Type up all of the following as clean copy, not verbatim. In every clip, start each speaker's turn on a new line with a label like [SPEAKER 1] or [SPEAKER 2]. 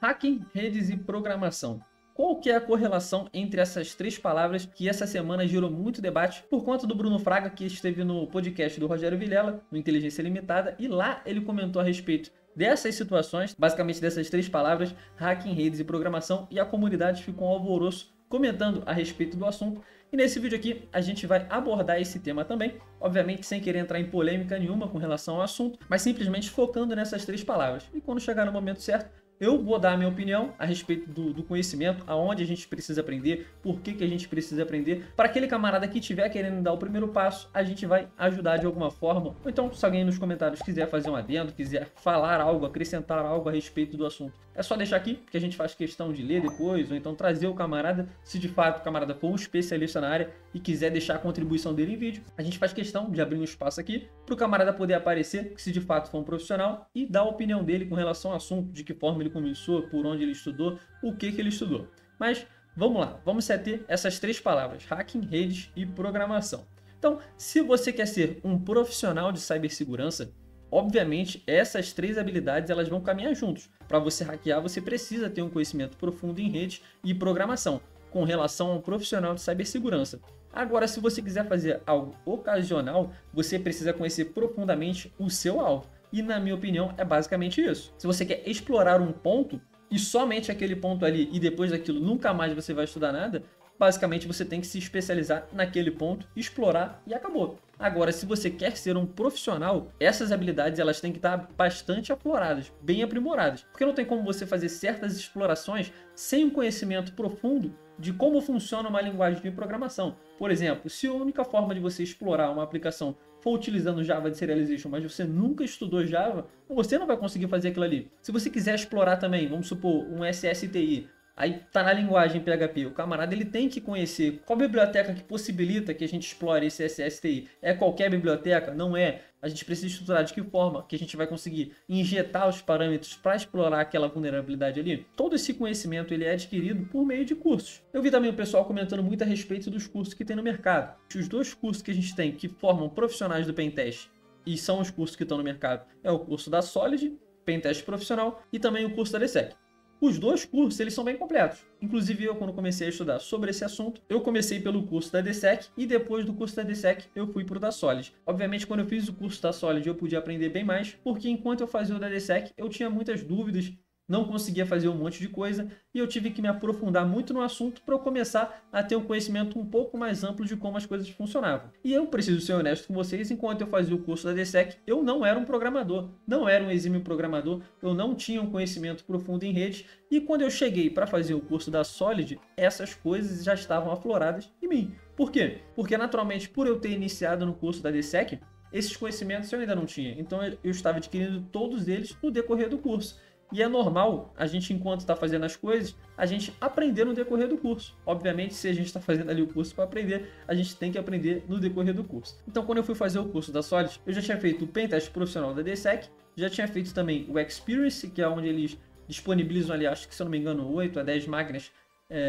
[SPEAKER 1] Hacking, redes e programação. Qual que é a correlação entre essas três palavras que essa semana gerou muito debate por conta do Bruno Fraga, que esteve no podcast do Rogério Vilela, no Inteligência Limitada, e lá ele comentou a respeito dessas situações, basicamente dessas três palavras, hacking, redes e programação, e a comunidade ficou um alvoroço comentando a respeito do assunto. E nesse vídeo aqui a gente vai abordar esse tema também, obviamente sem querer entrar em polêmica nenhuma com relação ao assunto, mas simplesmente focando nessas três palavras. E quando chegar no momento certo, eu vou dar a minha opinião a respeito do conhecimento, aonde a gente precisa aprender, por que a gente precisa aprender. Para aquele camarada que estiver querendo dar o primeiro passo, a gente vai ajudar de alguma forma. Ou então, se alguém nos comentários quiser fazer um adendo, quiser falar algo, acrescentar algo a respeito do assunto, é só deixar aqui, que a gente faz questão de ler depois, ou então trazer o camarada, se de fato o camarada for um especialista na área e quiser deixar a contribuição dele em vídeo, a gente faz questão de abrir um espaço aqui para o camarada poder aparecer, se de fato for um profissional, e dar a opinião dele com relação ao assunto, de que forma ele começou, por onde ele estudou, o que ele estudou. Mas vamos lá, vamos se ater essas três palavras, hacking, redes e programação. Então, se você quer ser um profissional de cibersegurança, obviamente essas três habilidades elas vão caminhar juntos. Para você hackear, você precisa ter um conhecimento profundo em redes e programação, com relação a um profissional de cibersegurança. Agora, se você quiser fazer algo ocasional, você precisa conhecer profundamente o seu alvo. E na minha opinião é basicamente isso. Se você quer explorar um ponto e somente aquele ponto ali e depois daquilo nunca mais você vai estudar nada, basicamente você tem que se especializar naquele ponto, explorar e acabou. Agora, se você quer ser um profissional, essas habilidades elas têm que estar bastante afloradas, bem aprimoradas. Porque não tem como você fazer certas explorações sem um conhecimento profundo de como funciona uma linguagem de programação. Por exemplo, se a única forma de você explorar uma aplicação for utilizando Java de Serialization, mas você nunca estudou Java, você não vai conseguir fazer aquilo ali. Se você quiser explorar também, vamos supor, um SSTI, aí tá na linguagem PHP, o camarada ele tem que conhecer qual biblioteca que possibilita que a gente explore esse SSTI. É qualquer biblioteca? Não é. A gente precisa estudar de que forma que a gente vai conseguir injetar os parâmetros para explorar aquela vulnerabilidade ali. Todo esse conhecimento ele é adquirido por meio de cursos. Eu vi também o pessoal comentando muito a respeito dos cursos que tem no mercado. Os dois cursos que a gente tem que formam profissionais do Pentest e são os cursos que estão no mercado é o curso da Solid, Pentest Profissional, e também o curso da DSEC. Os dois cursos eles são bem completos. Inclusive eu, quando comecei a estudar sobre esse assunto, eu comecei pelo curso da DSEC e depois do curso da DSEC eu fui para o da Solid. Obviamente, quando eu fiz o curso da Solid eu podia aprender bem mais, porque enquanto eu fazia o da DSEC eu tinha muitas dúvidas, não conseguia fazer um monte de coisa e eu tive que me aprofundar muito no assunto para eu começar a ter um conhecimento um pouco mais amplo de como as coisas funcionavam. E eu preciso ser honesto com vocês, enquanto eu fazia o curso da DSEC, eu não era um programador, não era um exímio programador, eu não tinha um conhecimento profundo em redes e quando eu cheguei para fazer o curso da Solid, essas coisas já estavam afloradas em mim. Por quê? Porque naturalmente, por eu ter iniciado no curso da DSEC, esses conhecimentos eu ainda não tinha, então eu estava adquirindo todos eles no decorrer do curso. E é normal a gente, enquanto está fazendo as coisas, a gente aprender no decorrer do curso. Obviamente, se a gente está fazendo ali o curso para aprender, a gente tem que aprender no decorrer do curso. Então, quando eu fui fazer o curso da Solid, eu já tinha feito o Pentest Profissional da DSEC, já tinha feito também o Experience, que é onde eles disponibilizam ali, acho que se eu não me engano, 8 a 10 máquinas,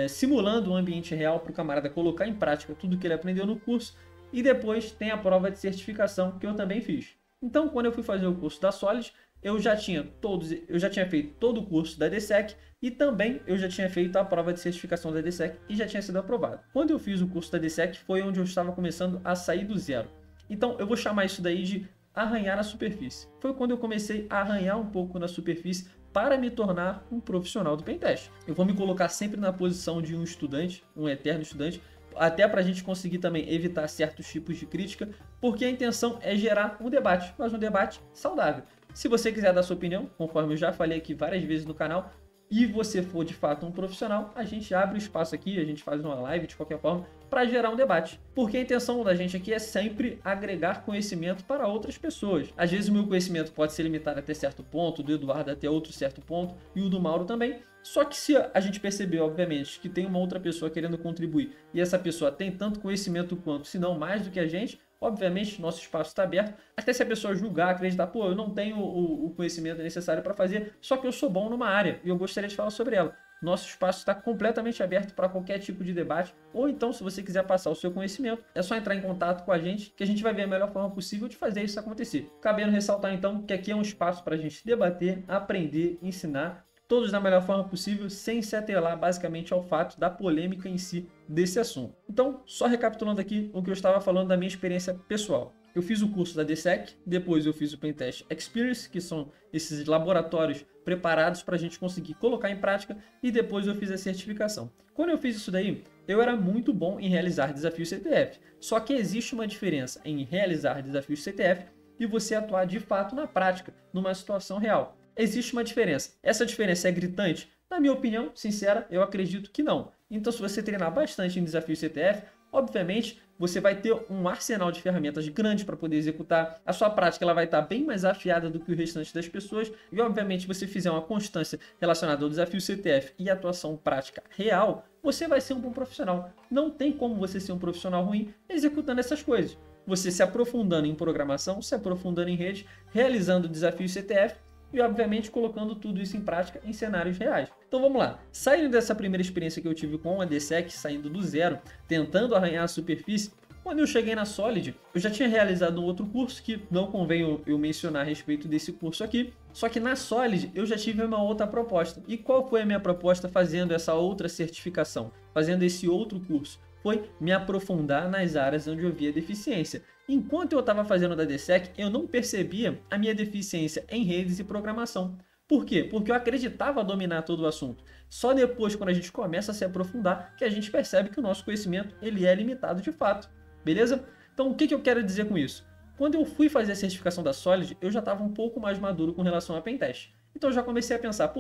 [SPEAKER 1] simulando um ambiente real para o camarada colocar em prática tudo que ele aprendeu no curso. E depois tem a prova de certificação, que eu também fiz. Então, quando eu fui fazer o curso da Solid, eu já tinha feito todo o curso da DSEC e também eu já tinha feito a prova de certificação da DSEC e já tinha sido aprovado. Quando eu fiz o curso da DSEC foi onde eu estava começando a sair do zero. Então eu vou chamar isso daí de arranhar a superfície. Foi quando eu comecei a arranhar um pouco na superfície para me tornar um profissional do Pentest. Eu vou me colocar sempre na posição de um estudante, um eterno estudante, até para a gente conseguir também evitar certos tipos de crítica, porque a intenção é gerar um debate, mas um debate saudável. Se você quiser dar sua opinião, conforme eu já falei aqui várias vezes no canal, e você for de fato um profissional, a gente abre o espaço aqui, a gente faz uma live de qualquer forma para gerar um debate. Porque a intenção da gente aqui é sempre agregar conhecimento para outras pessoas. Às vezes o meu conhecimento pode ser limitado até certo ponto, do Eduardo até outro certo ponto, e o do Mauro também. Só que se a gente perceber, obviamente, que tem uma outra pessoa querendo contribuir, e essa pessoa tem tanto conhecimento quanto, se não mais do que a gente, obviamente nosso espaço está aberto, até se a pessoa julgar, acreditar, pô, eu não tenho o conhecimento necessário para fazer, só que eu sou bom numa área e eu gostaria de falar sobre ela. Nosso espaço está completamente aberto para qualquer tipo de debate, ou então, se você quiser passar o seu conhecimento, é só entrar em contato com a gente, que a gente vai ver a melhor forma possível de fazer isso acontecer. Cabendo ressaltar, então, que aqui é um espaço para a gente debater, aprender, ensinar, todos da melhor forma possível, sem se atrelar basicamente ao fato da polêmica em si desse assunto. Então, só recapitulando aqui o que eu estava falando da minha experiência pessoal. Eu fiz o curso da DSEC, depois eu fiz o Pentest Experience, que são esses laboratórios preparados para a gente conseguir colocar em prática, e depois eu fiz a certificação. Quando eu fiz isso daí, eu era muito bom em realizar desafios CTF, só que existe uma diferença em realizar desafios CTF e você atuar de fato na prática, numa situação real. Existe uma diferença. Essa diferença é gritante? Na minha opinião, sincera, eu acredito que não. Então, se você treinar bastante em desafio CTF, obviamente, você vai ter um arsenal de ferramentas grande para poder executar. A sua prática ela vai estar bem mais afiada do que o restante das pessoas. E, obviamente, se você fizer uma constância relacionada ao desafio CTF e atuação prática real, você vai ser um bom profissional. Não tem como você ser um profissional ruim executando essas coisas. Você se aprofundando em programação, se aprofundando em rede, realizando desafios CTF, e, obviamente, colocando tudo isso em prática em cenários reais. Então, vamos lá. Saindo dessa primeira experiência que eu tive com a DSEC, saindo do zero, tentando arranhar a superfície, quando eu cheguei na Solid, eu já tinha realizado um outro curso, que não convém eu mencionar a respeito desse curso aqui, só que na Solid eu já tive uma outra proposta. E qual foi a minha proposta fazendo essa outra certificação, fazendo esse outro curso? Foi me aprofundar nas áreas onde eu via deficiência. Enquanto eu estava fazendo da DSEC, eu não percebia a minha deficiência em redes e programação. Por quê? Porque eu acreditava dominar todo o assunto. Só depois, quando a gente começa a se aprofundar, que a gente percebe que o nosso conhecimento ele é limitado de fato. Beleza? Então, o que eu quero dizer com isso? Quando eu fui fazer a certificação da Solid, eu já estava um pouco mais maduro com relação a Pentest. Então, eu já comecei a pensar,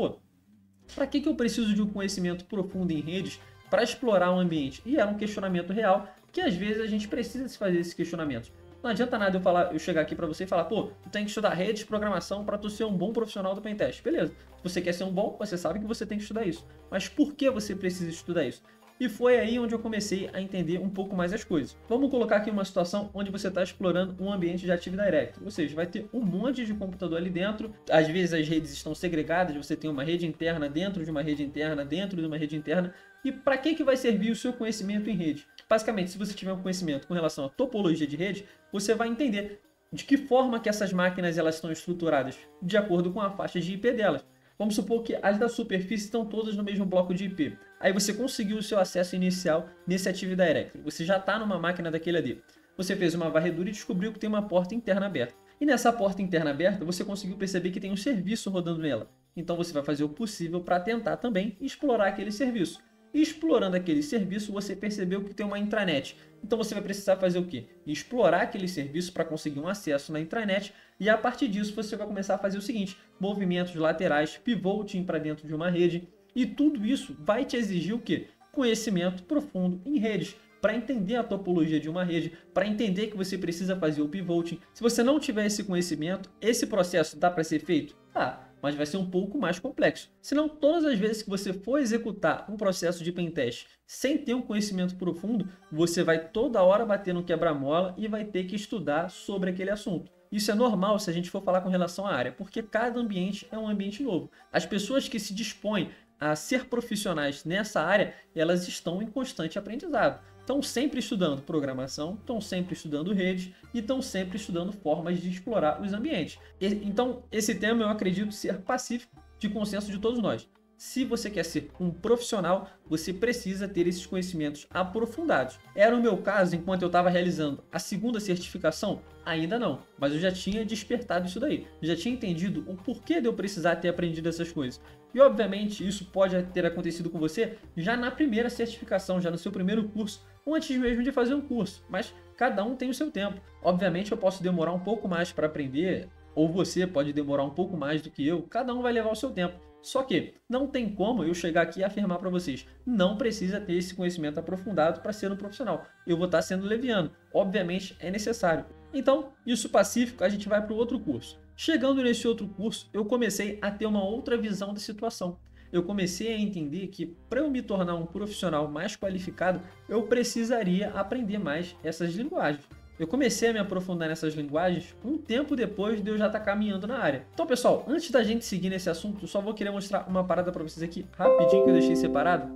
[SPEAKER 1] para que eu preciso de um conhecimento profundo em redes para explorar um ambiente? E era um questionamento real que às vezes a gente precisa se fazer esses questionamentos. Não adianta nada eu chegar aqui para você e falar, tu tem que estudar redes, programação para tu ser um bom profissional do Pentest. Beleza. Se você quer ser um bom, você sabe que você tem que estudar isso. Mas por que você precisa estudar isso? E foi aí onde eu comecei a entender um pouco mais as coisas. Vamos colocar aqui uma situação onde você está explorando um ambiente de Active Directory. Ou seja, vai ter um monte de computador ali dentro. Às vezes as redes estão segregadas, você tem uma rede interna dentro de uma rede interna, dentro de uma rede interna. E para que vai servir o seu conhecimento em rede? Basicamente, se você tiver um conhecimento com relação à topologia de rede, você vai entender de que forma que essas máquinas elas estão estruturadas, de acordo com a faixa de IP delas. Vamos supor que as da superfície estão todas no mesmo bloco de IP. Aí você conseguiu o seu acesso inicial nesse Active Directory. Você já está numa máquina daquele ali. Você fez uma varredura e descobriu que tem uma porta interna aberta. E nessa porta interna aberta, você conseguiu perceber que tem um serviço rodando nela. Então você vai fazer o possível para tentar também explorar aquele serviço. E explorando aquele serviço, você percebeu que tem uma intranet. Então você vai precisar fazer o quê? Explorar aquele serviço para conseguir um acesso na intranet. E a partir disso você vai começar a fazer o seguinte: movimentos laterais, pivoting para dentro de uma rede. E tudo isso vai te exigir o quê? Conhecimento profundo em redes. Para entender a topologia de uma rede, para entender que você precisa fazer o pivoting. Se você não tiver esse conhecimento, esse processo dá para ser feito? Tá. Mas vai ser um pouco mais complexo. Senão, todas as vezes que você for executar um processo de pentest sem ter um conhecimento profundo, você vai toda hora bater no quebra-mola e vai ter que estudar sobre aquele assunto. Isso é normal se a gente for falar com relação à área, porque cada ambiente é um ambiente novo. As pessoas que se dispõem a ser profissionais nessa área, elas estão em constante aprendizado. Estão sempre estudando programação, estão sempre estudando redes e estão sempre estudando formas de explorar os ambientes. Então, esse tema eu acredito ser pacífico, de consenso de todos nós. Se você quer ser um profissional, você precisa ter esses conhecimentos aprofundados. Era o meu caso enquanto eu estava realizando a segunda certificação? Ainda não, mas eu já tinha despertado isso daí. Já tinha entendido o porquê de eu precisar ter aprendido essas coisas. E obviamente isso pode ter acontecido com você já na primeira certificação, já no seu primeiro curso, ou antes mesmo de fazer um curso. Mas cada um tem o seu tempo. Obviamente eu posso demorar um pouco mais para aprender, ou você pode demorar um pouco mais do que eu. Cada um vai levar o seu tempo. Só que não tem como eu chegar aqui e afirmar para vocês, não precisa ter esse conhecimento aprofundado para ser um profissional. Eu vou estar sendo leviano. Obviamente é necessário. Então, isso pacífico, a gente vai para o outro curso. Chegando nesse outro curso, eu comecei a ter uma outra visão da situação. Eu comecei a entender que para eu me tornar um profissional mais qualificado, eu precisaria aprender mais essas linguagens. Eu comecei a me aprofundar nessas linguagens um tempo depois de eu já estar caminhando na área. Então, pessoal, antes da gente seguir nesse assunto, eu só vou querer mostrar uma parada para vocês aqui rapidinho que eu deixei separado.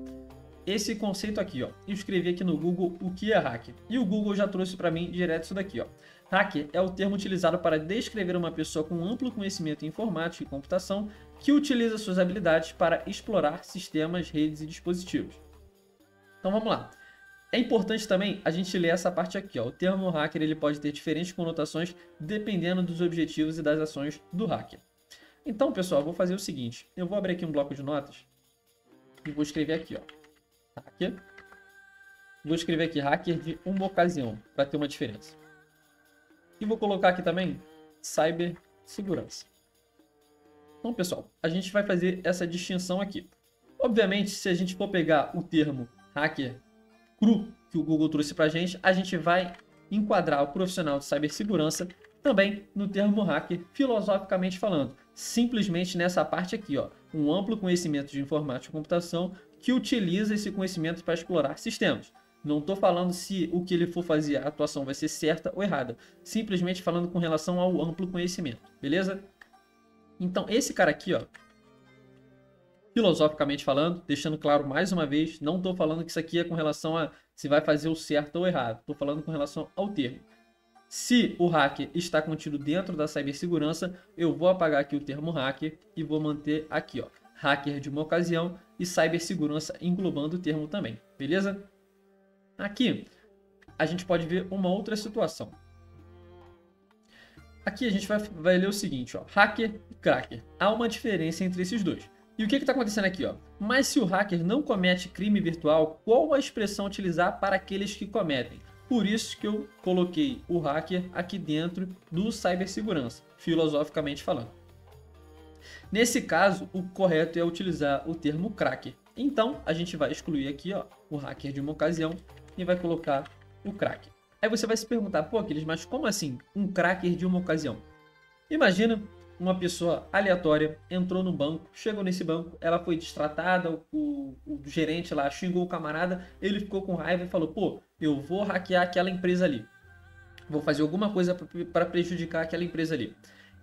[SPEAKER 1] esse conceito aqui, ó. Eu escrevi aqui no Google o que é hacker. E o Google já trouxe para mim direto isso daqui, ó. Hacker é o termo utilizado para descrever uma pessoa com amplo conhecimento em informática e computação que utiliza suas habilidades para explorar sistemas, redes e dispositivos. Então vamos lá. É importante também a gente ler essa parte aqui, ó. O termo hacker ele pode ter diferentes conotações dependendo dos objetivos e das ações do hacker. Então, pessoal, eu vou fazer o seguinte. Eu vou abrir aqui um bloco de notas e vou escrever aqui, ó. Hacker. Vou escrever aqui hacker de uma ocasião para ter uma diferença. E vou colocar aqui também cibersegurança. Então, pessoal, a gente vai fazer essa distinção aqui. Obviamente, se a gente for pegar o termo hacker cru que o Google trouxe para a gente vai enquadrar o profissional de cibersegurança também no termo hacker filosoficamente falando. Simplesmente nessa parte aqui, ó, um amplo conhecimento de informática e computação que utiliza esse conhecimento para explorar sistemas. Não estou falando se o que ele for fazer, a atuação vai ser certa ou errada. Simplesmente falando com relação ao amplo conhecimento, beleza? Então, esse cara aqui, ó, filosoficamente falando, deixando claro mais uma vez, não estou falando que isso aqui é com relação a se vai fazer o certo ou errado. Estou falando com relação ao termo. Se o hacker está contido dentro da cibersegurança, eu vou apagar aqui o termo hacker e vou manter aqui, ó, hacker de uma ocasião e cibersegurança englobando o termo também, beleza? Aqui a gente pode ver uma outra situação. Aqui a gente vai ler o seguinte, ó, hacker e cracker. Há uma diferença entre esses dois. E o que está acontecendo aqui, ó? Mas se o hacker não comete crime virtual, qual a expressão utilizar para aqueles que cometem? Por isso que eu coloquei o hacker aqui dentro do cibersegurança, filosoficamente falando. Nesse caso, o correto é utilizar o termo cracker. Então, a gente vai excluir aqui, ó, o hacker de uma ocasião e vai colocar o cracker. Aí você vai se perguntar, pô, Aquiles, mas como assim um cracker de uma ocasião? Imagina uma pessoa aleatória entrou no banco, chegou nesse banco, ela foi destratada, o gerente lá xingou o camarada, ele ficou com raiva e falou, pô, eu vou hackear aquela empresa ali. Vou fazer alguma coisa para prejudicar aquela empresa ali.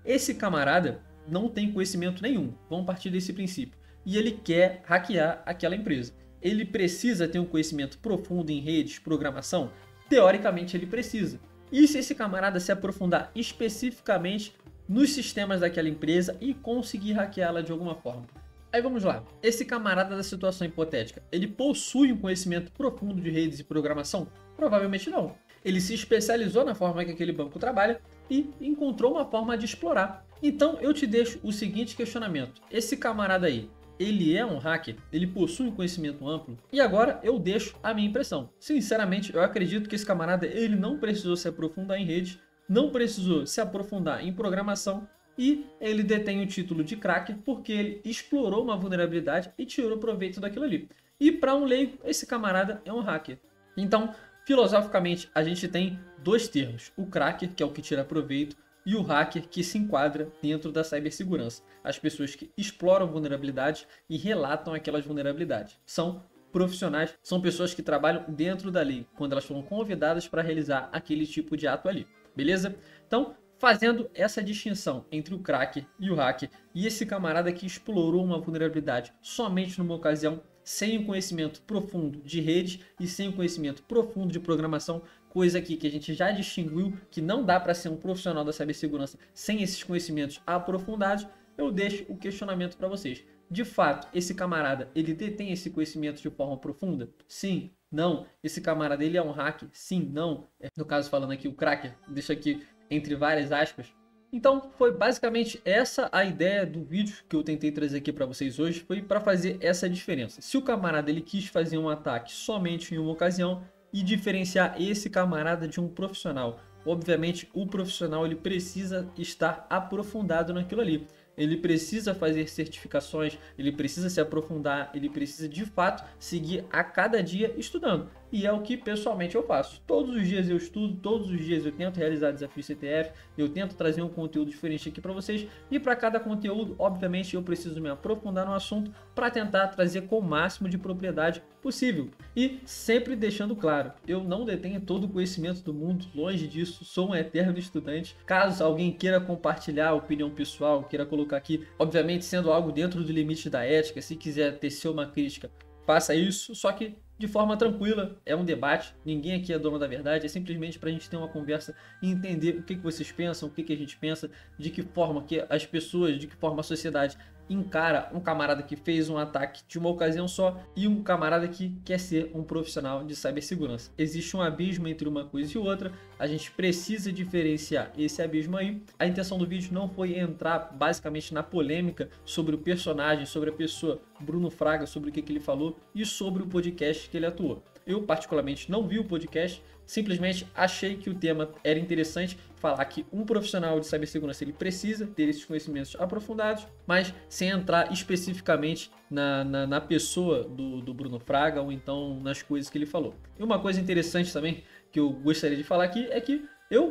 [SPEAKER 1] Esse camarada não tem conhecimento nenhum, vamos partir desse princípio. E ele quer hackear aquela empresa. Ele precisa ter um conhecimento profundo em redes, programação? Teoricamente ele precisa. E se esse camarada se aprofundar especificamente nos sistemas daquela empresa e conseguir hackeá-la de alguma forma? Aí vamos lá. Esse camarada da situação hipotética, ele possui um conhecimento profundo de redes e programação? Provavelmente não. Ele se especializou na forma que aquele banco trabalha e encontrou uma forma de explorar. Então eu te deixo o seguinte questionamento. Esse camarada aí, ele é um hacker? Ele possui um conhecimento amplo? E agora eu deixo a minha impressão. Sinceramente, eu acredito que esse camarada ele não precisou se aprofundar em redes, não precisou se aprofundar em programação e ele detém o título de cracker porque ele explorou uma vulnerabilidade e tirou proveito daquilo ali. E para um leigo, esse camarada é um hacker. Então, filosoficamente, a gente tem dois termos. O cracker, que é o que tira proveito, e o hacker, que se enquadra dentro da cibersegurança. As pessoas que exploram vulnerabilidades e relatam aquelas vulnerabilidades. São profissionais, são pessoas que trabalham dentro da lei, quando elas foram convidadas para realizar aquele tipo de ato ali. Beleza? Então, fazendo essa distinção entre o cracker e o hacker, e esse camarada que explorou uma vulnerabilidade somente numa ocasião, sem o conhecimento profundo de redes e sem o conhecimento profundo de programação, coisa aqui que a gente já distinguiu que não dá para ser um profissional da cibersegurança sem esses conhecimentos aprofundados, eu deixo o questionamento para vocês. De fato, esse camarada, ele detém esse conhecimento de forma profunda? Sim, não. Esse camarada, ele é um hacker? Sim, não. No caso, falando aqui o cracker, deixa aqui entre várias aspas. Então, foi basicamente essa a ideia do vídeo que eu tentei trazer aqui para vocês hoje, foi para fazer essa diferença. Se o camarada ele quis fazer um ataque somente em uma ocasião e diferenciar esse camarada de um profissional, obviamente o profissional ele precisa estar aprofundado naquilo ali. Ele precisa fazer certificações, ele precisa se aprofundar, ele precisa de fato seguir a cada dia estudando. E é o que pessoalmente eu faço. Todos os dias eu estudo, todos os dias eu tento realizar desafios CTF, eu tento trazer um conteúdo diferente aqui para vocês. E para cada conteúdo, obviamente, eu preciso me aprofundar no assunto para tentar trazer com o máximo de propriedade possível. E sempre deixando claro, eu não detenho todo o conhecimento do mundo, longe disso, sou um eterno estudante. Caso alguém queira compartilhar a opinião pessoal, queira colocar aqui, obviamente sendo algo dentro do limite da ética, se quiser tecer uma crítica, faça isso, só que de forma tranquila, é um debate, ninguém aqui é dono da verdade, é simplesmente para a gente ter uma conversa e entender o que vocês pensam, o que a gente pensa, de que forma que as pessoas, de que forma a sociedade encara um camarada que fez um ataque de uma ocasião só e um camarada que quer ser um profissional de cibersegurança. Existe um abismo entre uma coisa e outra, a gente precisa diferenciar esse abismo aí. A intenção do vídeo não foi entrar basicamente na polêmica sobre o personagem, sobre a pessoa Bruno Fraga, sobre o que ele falou e sobre o podcast que ele atuou. Eu particularmente não vi o podcast, simplesmente achei que o tema era interessante, falar que um profissional de cibersegurança ele precisa ter esses conhecimentos aprofundados, mas sem entrar especificamente na pessoa do Bruno Fraga ou então nas coisas que ele falou. E uma coisa interessante também que eu gostaria de falar aqui é que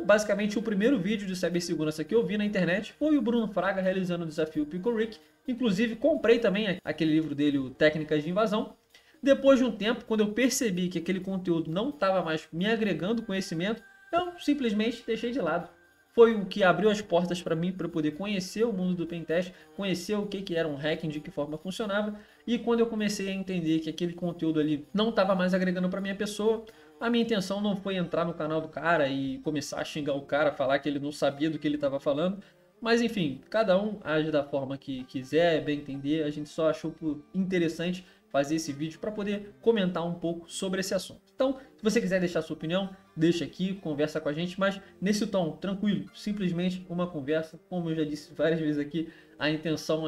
[SPEAKER 1] basicamente, o primeiro vídeo de cibersegurança que eu vi na internet foi o Bruno Fraga realizando o desafio Pickle Rick. Inclusive, comprei também aquele livro dele, o Técnicas de Invasão. Depois de um tempo, quando eu percebi que aquele conteúdo não estava mais me agregando conhecimento, eu simplesmente deixei de lado. Foi o que abriu as portas para mim para poder conhecer o mundo do pentest, conhecer o que era um hacking, de que forma funcionava. E quando eu comecei a entender que aquele conteúdo ali não estava mais agregando para minha pessoa, a minha intenção não foi entrar no canal do cara e começar a xingar o cara, falar que ele não sabia do que ele estava falando. Mas enfim, cada um age da forma que quiser, bem entender. A gente só achou interessante fazer esse vídeo para poder comentar um pouco sobre esse assunto. Então, se você quiser deixar sua opinião, deixa aqui, conversa com a gente, mas nesse tom tranquilo, simplesmente uma conversa. Como eu já disse várias vezes aqui, a intenção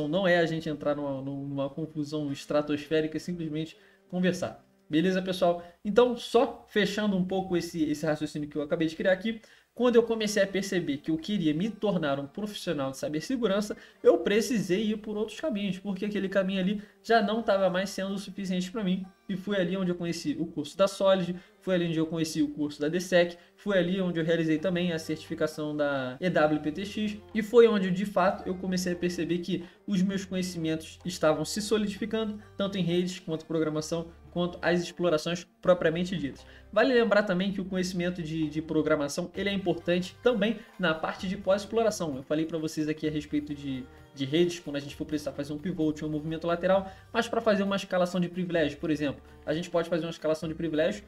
[SPEAKER 1] não é a gente entrar numa confusão estratosférica, é simplesmente conversar. Beleza, pessoal? Então, só fechando um pouco esse raciocínio que eu acabei de criar aqui, quando eu comecei a perceber que eu queria me tornar um profissional de cibersegurança, eu precisei ir por outros caminhos, porque aquele caminho ali já não estava mais sendo o suficiente para mim. E foi ali onde eu conheci o curso da Solid, foi ali onde eu conheci o curso da DSEC, foi ali onde eu realizei também a certificação da EWPTX, e foi onde, de fato, eu comecei a perceber que os meus conhecimentos estavam se solidificando, tanto em redes, quanto programação, quanto as explorações propriamente ditas. Vale lembrar também que o conhecimento de programação ele é importante também na parte de pós-exploração. Eu falei para vocês aqui a respeito de redes, quando a gente for precisar fazer um pivot ou um movimento lateral, mas para fazer uma escalação de privilégio, por exemplo, a gente pode fazer uma escalação de privilégio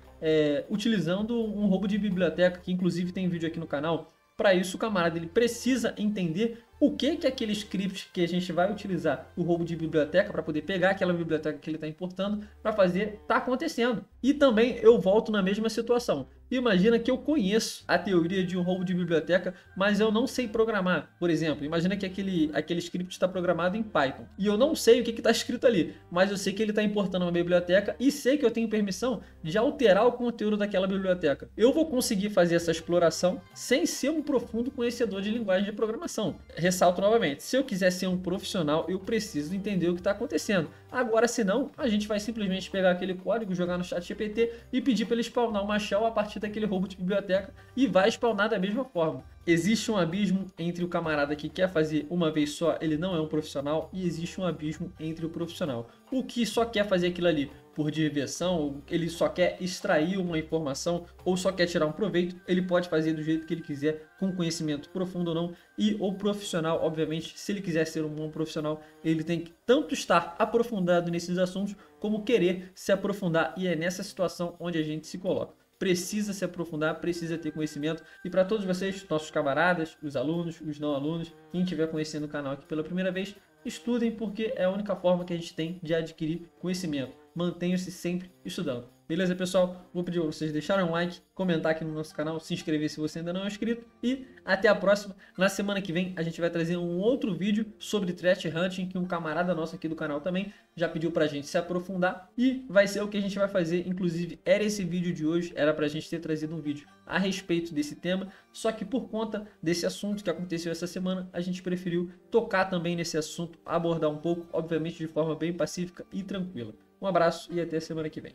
[SPEAKER 1] utilizando um roubo de biblioteca, que inclusive tem vídeo aqui no canal. Para isso, o camarada ele precisa entender o que aquele script que a gente vai utilizar, o roubo de biblioteca, para poder pegar aquela biblioteca que ele está importando, para fazer, está acontecendo. E também eu volto na mesma situação. Imagina que eu conheço a teoria de um roubo de biblioteca, mas eu não sei programar. Por exemplo, imagina que aquele script está programado em Python. E eu não sei o que está escrito ali, mas eu sei que ele está importando uma biblioteca e sei que eu tenho permissão de alterar o conteúdo daquela biblioteca. Eu vou conseguir fazer essa exploração sem ser um profundo conhecedor de linguagem de programação. Ressalto novamente, se eu quiser ser um profissional, eu preciso entender o que está acontecendo. Agora, se não, a gente vai simplesmente pegar aquele código, jogar no ChatGPT e pedir para ele spawnar uma shell a partir daquele roubo de biblioteca e vai spawnar da mesma forma. Existe um abismo entre o camarada que quer fazer uma vez só, ele não é um profissional, e existe um abismo entre o profissional. O que só quer fazer aquilo ali por diversão, ele só quer extrair uma informação ou só quer tirar um proveito, ele pode fazer do jeito que ele quiser, com conhecimento profundo ou não. E o profissional, obviamente, se ele quiser ser um bom profissional, ele tem que tanto estar aprofundado nesses assuntos, como querer se aprofundar, e é nessa situação onde a gente se coloca. Precisa se aprofundar, precisa ter conhecimento. E para todos vocês, nossos camaradas, os alunos, os não alunos, quem estiver conhecendo o canal aqui pela primeira vez, estudem, porque é a única forma que a gente tem de adquirir conhecimento. Mantenham-se sempre estudando. Beleza, pessoal? Vou pedir para vocês deixarem um like, comentar aqui no nosso canal, se inscrever se você ainda não é inscrito. E até a próxima. Na semana que vem a gente vai trazer um outro vídeo sobre threat hunting, que um camarada nosso aqui do canal também já pediu pra gente se aprofundar. E vai ser o que a gente vai fazer. Inclusive, era esse vídeo de hoje, era pra gente ter trazido um vídeo a respeito desse tema. Só que por conta desse assunto que aconteceu essa semana, a gente preferiu tocar também nesse assunto, abordar um pouco, obviamente de forma bem pacífica e tranquila. Um abraço e até a semana que vem.